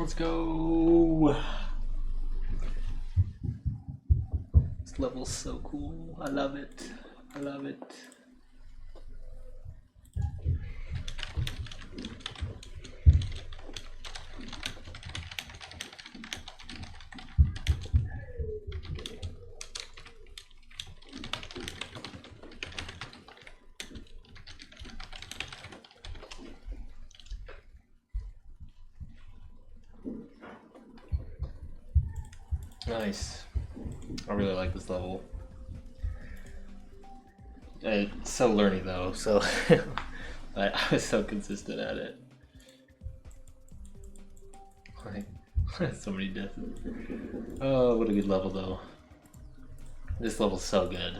Let's go. This level's so cool. I love it. I love it. Nice. I really like this level. It's so learning though, so but I was so consistent at it. Like, so many deaths. Oh, what a good level though. This level's so good.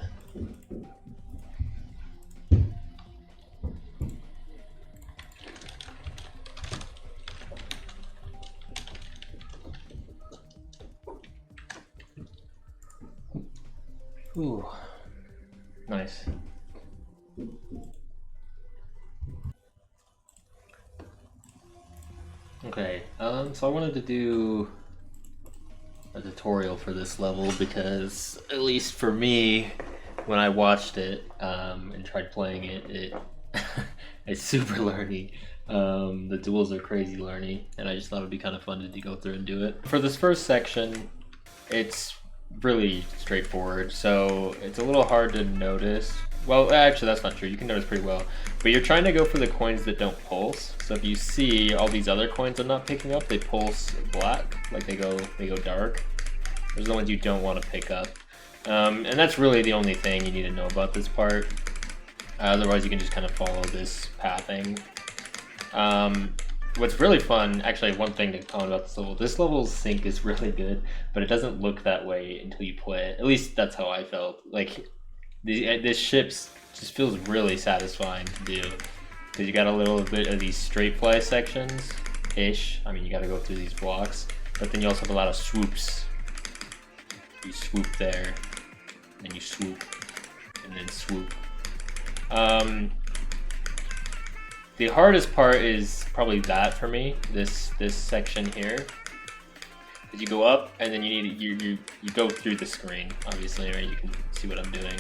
Ooh, nice. Okay, so I wanted to do a tutorial for this level because, at least for me, when I watched it and tried playing it, it's super learny. The duels are crazy learny, and I just thought it'd be kind of fun to go through and do it. For this first section, it's really straightforward, so it's a little hard to notice. Well, actually that's not true, you can notice pretty well, but you're trying to go for the coins that don't pulse. So if you see all these other coins I'm not picking up, they pulse black, like they go dark. Those are the ones you don't want to pick up, and that's really the only thing you need to know about this part. Otherwise you can just kind of follow this pathing. What's really fun, actually, one thing to comment about this level's sync is really good, but it doesn't look that way until you play it. At least that's how I felt. Like, this ships just feels really satisfying to do, because you got a little bit of these straight fly sections-ish. I mean, you got to go through these blocks, but then you also have a lot of swoops. You swoop there, and you swoop, and then swoop. The hardest part is probably that for me, this section here. As you go up, and then you go through the screen, obviously, right? You can see what I'm doing.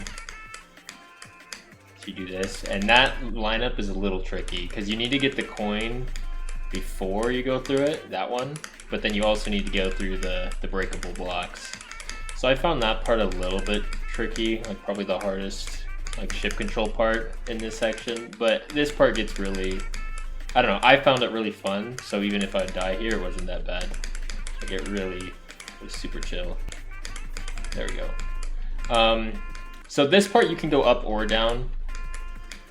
So you do this, and that lineup is a little tricky because you need to get the coin before you go through it, that one, but then you also need to go through the breakable blocks. So I found that part a little bit tricky, like probably the hardest like ship control part in this section, but this part gets really, I don't know, I found it really fun, so even if I die here, it wasn't that bad. Like it really was super chill. There we go. So this part you can go up or down.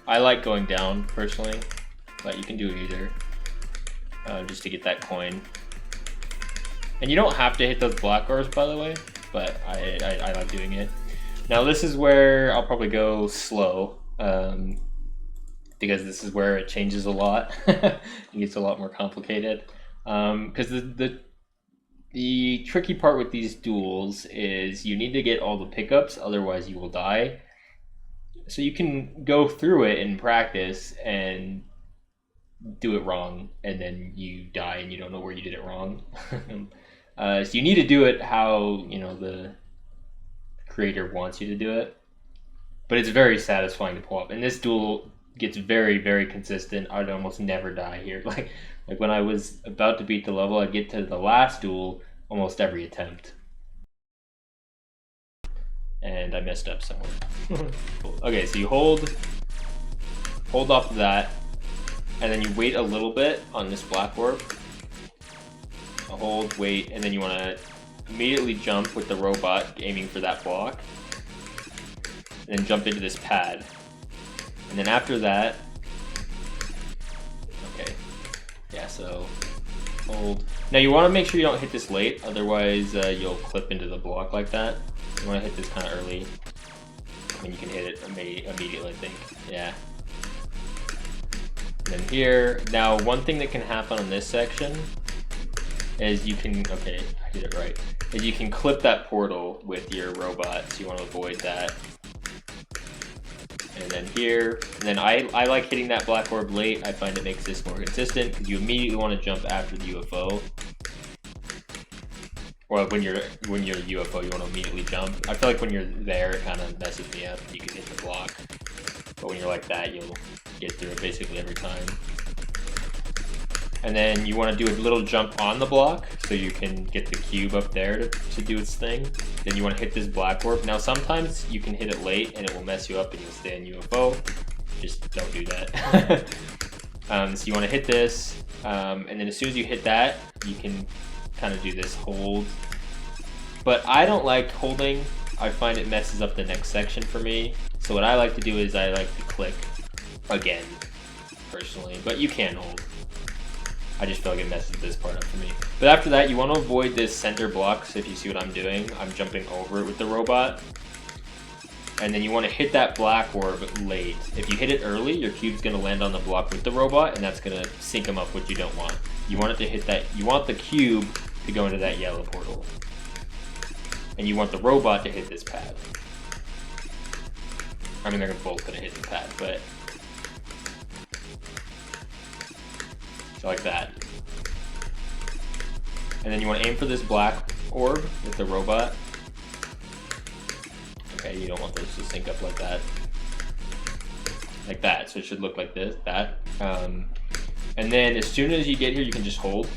I like going down personally, but you can do either, just to get that coin. And you don't have to hit those black orbs, by the way, but I like doing it. Now this is where I'll probably go slow, because this is where it changes a lot. It gets a lot more complicated. Because the tricky part with these duels is you need to get all the pickups, otherwise you will die. So you can go through it in practice and do it wrong, and then you die and you don't know where you did it wrong. So you need to do it how, you know, the creator wants you to do it, but it's very satisfying to pull up, and this duel gets very, very consistent. I'd almost never die here. Like when I was about to beat the level, I'd get to the last duel almost every attempt, and I messed up somewhere. Okay, so you hold off of that, and then you wait a little bit on this black orb. Hold, wait, and then you want to immediately jump with the robot aiming for that block, and then jump into this pad, and then after that, okay, yeah, so hold. Now you want to make sure you don't hit this late, otherwise you'll clip into the block like that. You want to hit this kind of early, and you can hit it immediately, I think. Yeah. And then here, now one thing that can happen on this section is you can, okay, I did it right, is you can clip that portal with your robot, so you want to avoid that. And then here, and then I like hitting that black orb late. I find it makes this more consistent because you immediately want to jump after the UFO. Or when you're UFO, you want to immediately jump. I feel like when you're there, it kind of messes me up. You can hit the block, but when you're like that, you'll get through it basically every time. And then you want to do a little jump on the block so you can get the cube up there to do its thing. Then you want to hit this black orb. Now sometimes you can hit it late and it will mess you up and you'll stay in UFO. Just don't do that. So you want to hit this, and then as soon as you hit that, you can kind of do this hold. But I don't like holding. I find it messes up the next section for me. So what I like to do is I like to click again, personally. But you can hold. I just feel like it messes this part up for me. But after that, you want to avoid this center block. So if you see what I'm doing, I'm jumping over it with the robot. And then you want to hit that black orb late. If you hit it early, your cube's going to land on the block with the robot, and that's going to sync them up, which you don't want. You want it to hit that. You want the cube to go into that yellow portal. And you want the robot to hit this pad. I mean, they're both going to hit the pad, but... So like that. And then you want to aim for this black orb with the robot. Okay, you don't want those to sync up like that. Like that, so it should look like this, that. And then as soon as you get here, you can just hold.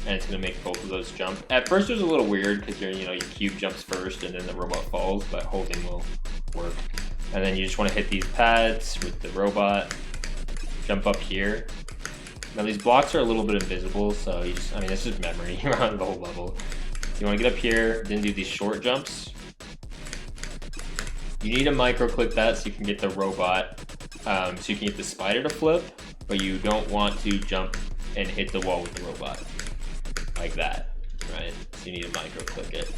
And it's gonna make both of those jump. At first it was a little weird because your cube jumps first and then the robot falls, but holding will work. And then you just want to hit these pads with the robot. Jump up here. Now these blocks are a little bit invisible, so you just, I mean, this is memory around the whole level. So you want to get up here, then do these short jumps. You need to micro click that so you can get the robot, so you can get the spider to flip, but you don't want to jump and hit the wall with the robot. Like that, right? So you need to micro click it.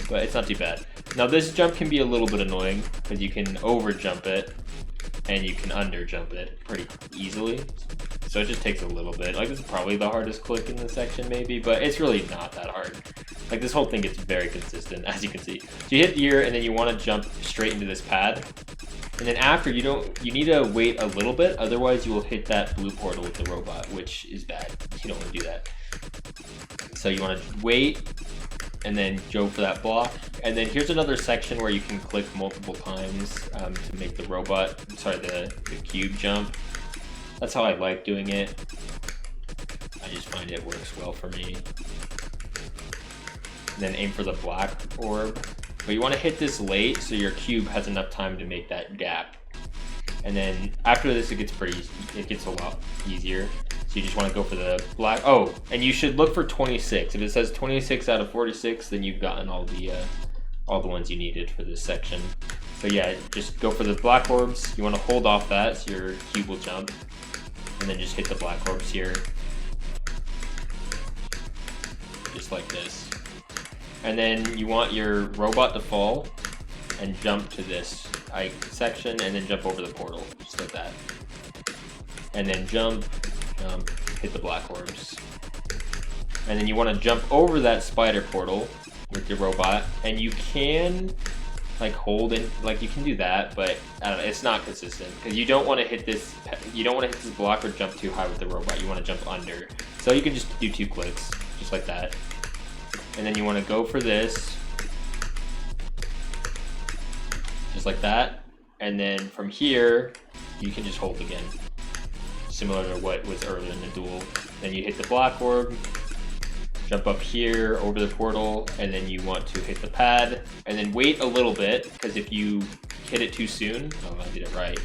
But it's not too bad. Now this jump can be a little bit annoying because you can over jump it and you can under jump it pretty easily. So it just takes a little bit. Like, this is probably the hardest click in the section maybe, but it's really not that hard. Like, this whole thing gets very consistent, as you can see. So you hit here and then you want to jump straight into this pad. And then after, you need to wait a little bit, otherwise you will hit that blue portal with the robot, which is bad. You don't want to do that. So you want to wait and then go for that block. And then here's another section where you can click multiple times to make the robot, sorry, the cube jump. That's how I like doing it. I just find it works well for me. And then aim for the black orb. But you want to hit this late so your cube has enough time to make that gap. And then after this, it gets a lot easier. So you just want to go for the black. Oh, and you should look for 26. If it says 26 out of 46, then you've gotten all the ones you needed for this section. So yeah, just go for the black orbs. You want to hold off that so your cube will jump. And then just hit the black orbs here. Just like this. And then you want your robot to fall and jump to this section and then jump over the portal, just like that. And then jump, hit the black orbs. And then you want to jump over that spider portal with your robot, and you can like hold in, like you can do that, but I don't know, it's not consistent because you don't want to hit this. You don't want to hit this block or jump too high with the robot. You want to jump under, so you can just do 2 clicks, just like that. And then you want to go for this, just like that. And then from here, you can just hold again, similar to what was earlier in the duel. Then you hit the black orb, jump up here over the portal, and then you want to hit the pad, and then wait a little bit, because if you hit it too soon, oh, I did it right.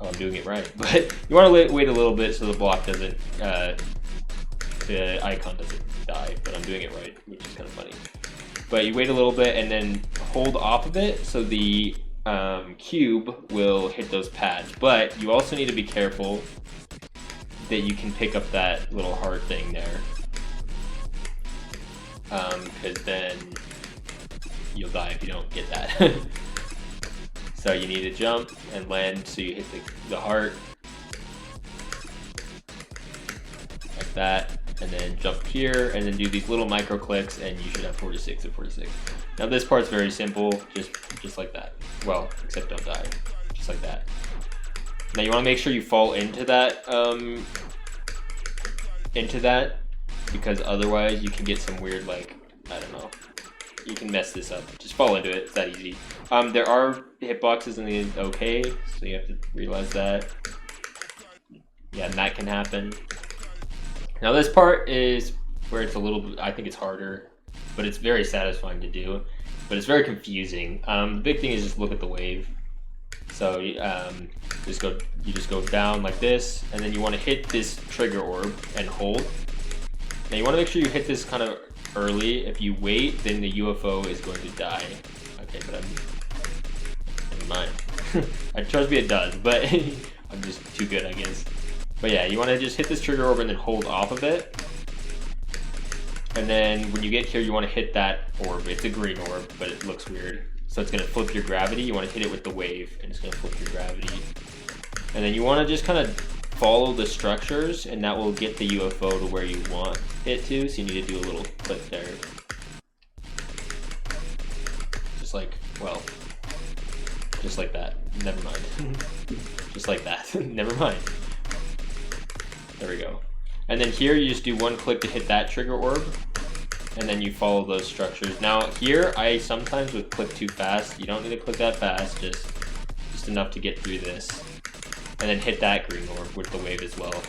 Oh, I'm doing it right. But you want to wait a little bit so the block doesn't, the icon doesn't die, but I'm doing it right, which is kind of funny. But you wait a little bit and then hold off of it so the cube will hit those pads. But you also need to be careful that you can pick up that little heart thing there, because then you'll die if you don't get that. So you need to jump and land so you hit the heart, like that. And then jump here, and then do these little micro clicks, and you should have 46 and 46. Now this part's very simple, just like that. Well, except don't die, just like that. Now you want to make sure you fall into that, because otherwise you can get some weird like I don't know. You can mess this up. Just fall into it. It's that easy. There are hitboxes in the okay, so you have to realize that. Yeah, and that can happen. Now this part is where it's a little, I think it's harder, but it's very satisfying to do. But it's very confusing. The big thing is just look at the wave. So you just go down like this, and then you want to hit this trigger orb and hold. Now you want to make sure you hit this kind of early. If you wait, then the UFO is going to die. Okay, but never mind. Trust me, it does, but I'm just too good, I guess. But yeah, you want to just hit this trigger orb and then hold off of it. And then when you get here, you want to hit that orb. It's a green orb, but it looks weird. So it's going to flip your gravity. You want to hit it with the wave, and it's going to flip your gravity. And then you want to just kind of follow the structures, and that will get the UFO to where you want it to. So you need to do a little click there. Just like, well, just like that. Never mind. Just like that. Never mind. There we go. And then here you just do one click to hit that trigger orb, and then you follow those structures. Now here, I sometimes would click too fast. You don't need to click that fast, just enough to get through this. And then hit that green orb with the wave as well.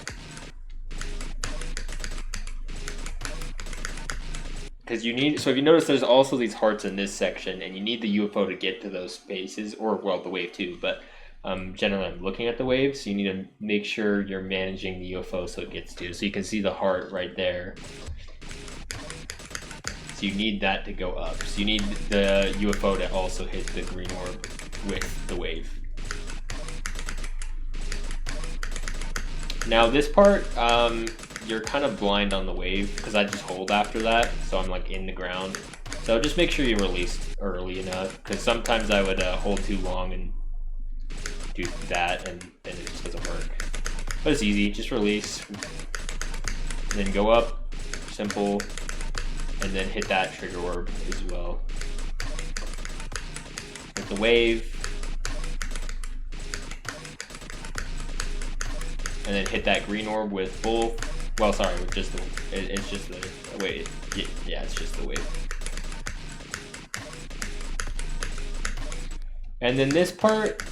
Because you need, so if you notice there's also these hearts in this section, and you need the UFO to get to those spaces, or well, the wave too, but generally I'm looking at the wave, so you need to make sure you're managing the UFO so it gets to. So you can see the heart right there. So you need that to go up. So you need the UFO to also hit the green orb with the wave. Now this part, you're kind of blind on the wave because I just hold after that, so I'm like in the ground. So just make sure you release early enough, because sometimes I would hold too long and do that, and then it just doesn't work. But it's easy, just release, and then go up, simple, and then hit that trigger orb as well. With the wave, and then hit that green orb with both. Well, sorry, with just the. It's just the wave. Yeah, it's just the wave. And then this part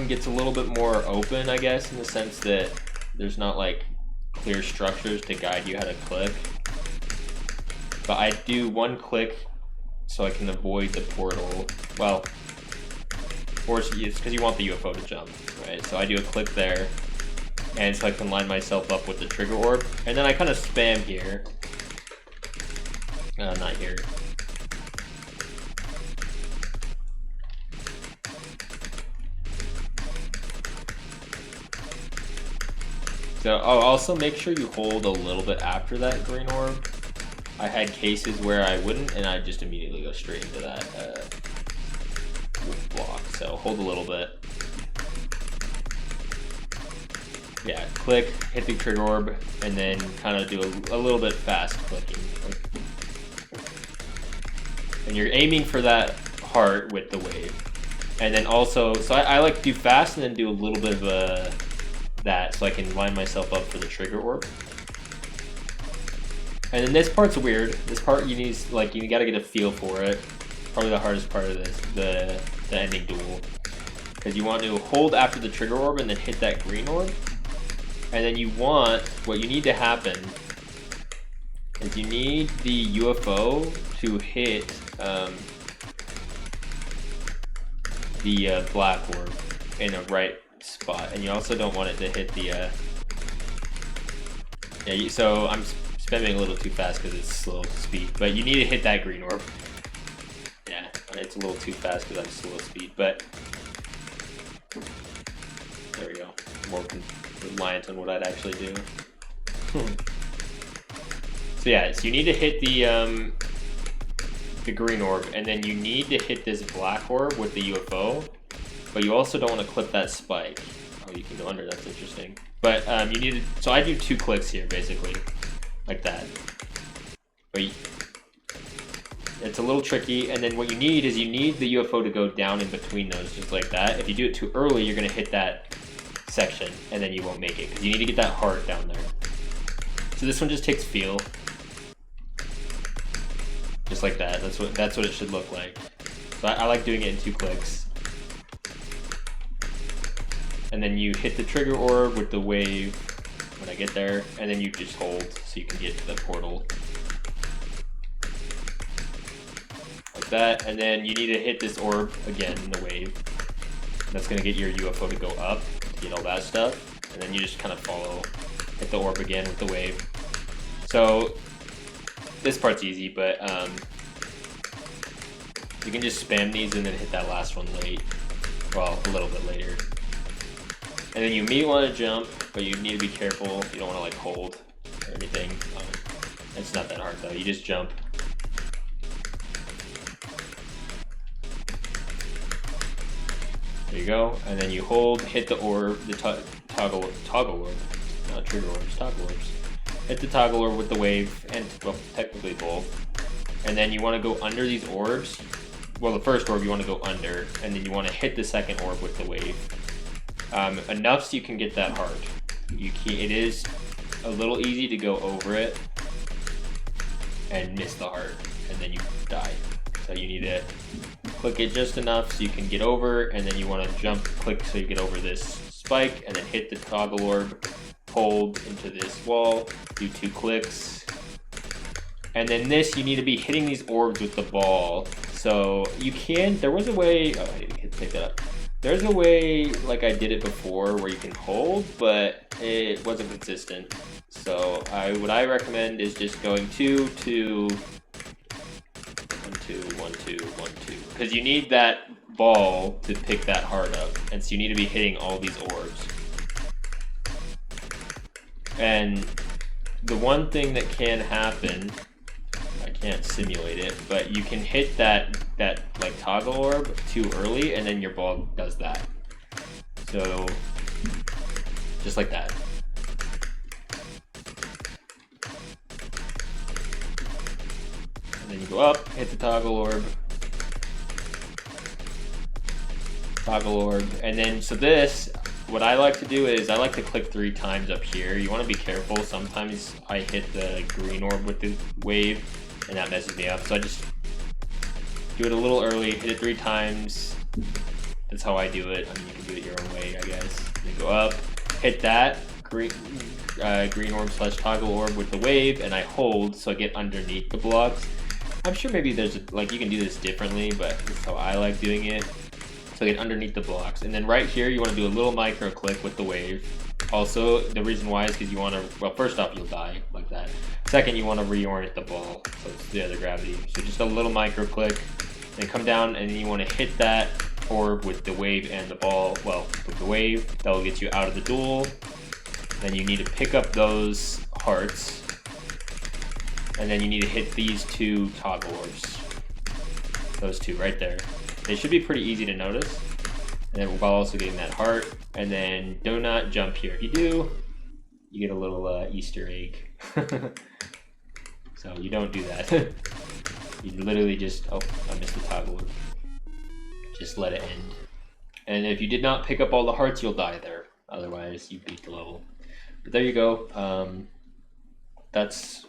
gets a little bit more open, I guess, in the sense that there's not like clear structures to guide you how to click. But I do one click so I can avoid the portal. Well, or it's because you want the UFO to jump, right? So I do a click there, and so I can line myself up with the trigger orb, and then I kind of spam here. Not here. So, oh, also make sure you hold a little bit after that green orb. I had cases where I wouldn't, and I'd just immediately go straight into that block. So hold a little bit. Yeah, click, hit the trigger orb, and then kind of do a little bit fast clicking. And you're aiming for that heart with the wave. And then also, so I like to do fast and then do a little bit of that so I can line myself up for the trigger orb. And then this part's weird. This part you need, like, you gotta get a feel for it. Probably the hardest part of this, the ending duel. Because you want to hold after the trigger orb and then hit that green orb. And then what you need to happen is you need the UFO to hit the black orb in a right spot, and you also don't want it to hit the so I'm spamming a little too fast because it's slow speed, but you need to hit that green orb. Yeah, it's a little too fast because I'm slow speed, but there we go. More reliant on what I'd actually do. So yeah, so you need to hit the green orb, and then you need to hit this black orb with the UFO, but you also don't want to clip that spike. Oh, you can go under, that's interesting. But you need to, so I do 2 clicks here, basically, like that. But it's a little tricky, and then what you need is you need the UFO to go down in between those, just like that. If you do it too early, you're going to hit that section, and then you won't make it, because you need to get that heart down there. So this one just takes feel. Just like that. That's what it should look like. So I like doing it in 2 clicks. And then you hit the trigger orb with the wave when I get there, and then you just hold so you can get to the portal. Like that, and then you need to hit this orb again in the wave. That's gonna get your UFO to go up, to get all that stuff. And then you just kind of follow, hit the orb again with the wave. So this part's easy, but you can just spam these and then hit that last one late. Well, a little bit later. And then you immediately want to jump, but you need to be careful. You don't want to like hold or anything. It's not that hard though. You just jump. There you go. And then you hold, hit the orb, the toggle orb, not trigger orbs, toggle orbs. Hit the toggle orb with the wave, and well, technically both. And then you want to go under these orbs. Well, the first orb you want to go under, and then you want to hit the second orb with the wave. Enough so you can get that hard. It is a little easy to go over it and miss the heart, and then you die. So you need to click it just enough so you can get over, and then you want to jump, click so you get over this spike, and then hit the toggle orb, hold into this wall, do 2 clicks. And then this, you need to be hitting these orbs with the ball. So you can, there was a way, oh, I didn't pick that up. There's a way, like I did it before, where you can hold, but it wasn't consistent. So what I recommend is just going 2, 2, 1, 2, 1, 2, 1, 2. Because you need that ball to pick that heart up. And so you need to be hitting all these orbs. And the one thing that can happen, I can't simulate it, but you can hit that like toggle orb too early, and then your ball does that. So just like that. And then you go up, hit the toggle orb, and then so this, what I like to do is I like to click 3 times up here. You want to be careful. Sometimes I hit the green orb with the wave, and that messes me up. So I just do it a little early, hit it 3 times. That's how I do it. I mean, you can do it your own way, I guess. Then go up, hit that green orb / toggle orb with the wave, and I hold so I get underneath the blocks. I'm sure maybe there's like you can do this differently, but that's how I like doing it. So I get underneath the blocks, and then right here you want to do a little micro click with the wave. Also, the reason why is because you want to, well, first off, you'll die like that. Second, you want to reorient the ball, so it's the other gravity. So just a little micro click, then come down, and then you want to hit that orb with the wave and the ball. Well, with the wave, that will get you out of the duel. Then you need to pick up those hearts, and then you need to hit these 2 toggle orbs. Those 2 right there. They should be pretty easy to notice. And then while also getting that heart, and then do not jump here. If you do, you get a little Easter egg. So you don't do that. You literally just, oh, I missed the toggle. Just let it end. And if you did not pick up all the hearts, you'll die there. Otherwise, you beat the level. But there you go. That's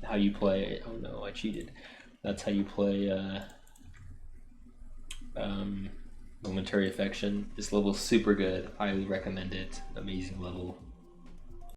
how you play. Oh no, I cheated. That's how you play Momentary Affection. This level's super good. Highly recommend it. Amazing level.